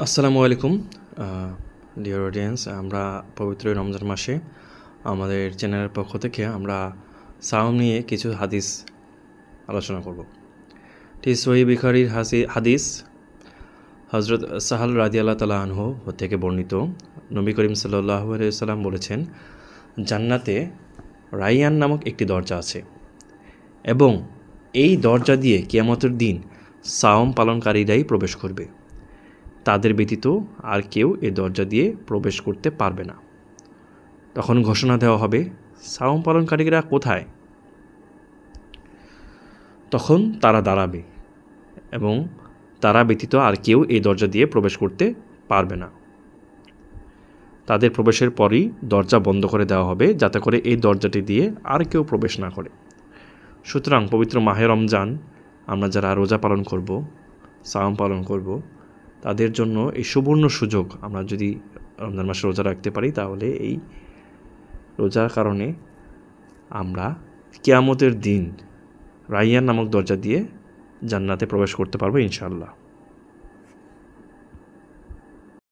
আসসালামু আলাইকুম dear audience. আমরা পবিত্র রমজান মাসে আমাদের চ্যানেলের পক্ষ থেকে আমরা সাওম নিয়ে কিছু হাদিস আলোচনা করব। সহিহ বুখারীর হাদিস হযরত সাহাল রাদিয়াল্লাহু তাআলা আনহু থেকে বর্ণিত। নবী করিম সাল্লাল্লাহু আলাইহি ওয়াসাল্লাম বলেছেন, জান্নাতে রাইয়ান নামক একটি দরজা আছে এবং এই দরজা দিয়ে কিয়ামতের দিন সাওম পালনকারীরাই প্রবেশ করবে। তাদের ব্যতীত আর কেউ এ দরজা দিয়ে প্রবেশ করতে পারবে না। তখন ঘোষণা দেওয়া হবে, সাওম পালনকারীরা কোথায়? তখন তারা দাঁড়াবে এবং তারা ব্যতীত আর কেউ এই দরজা দিয়ে প্রবেশ করতে পারবে না। তাদের প্রবেশের পরই দরজা বন্ধ করে দেওয়া হবে, যাতে করে এই দরজাটি দিয়ে আর কেউ প্রবেশ না করে। সুতরাং পবিত্র মাহে রমজান আমরা যারা রোজা পালন করব, সাওম পালন করব, তাদের জন্য এই সুবর্ণ সুযোগ। আমরা যদি রমজান মাসে রোজা রাখতে পারি, তাহলে এই রোজার কারণে আমরা কিয়ামতের দিন রাইয়ান নামক দরজা দিয়ে জান্নাতে প্রবেশ করতে পারবো ইনশাআল্লাহ।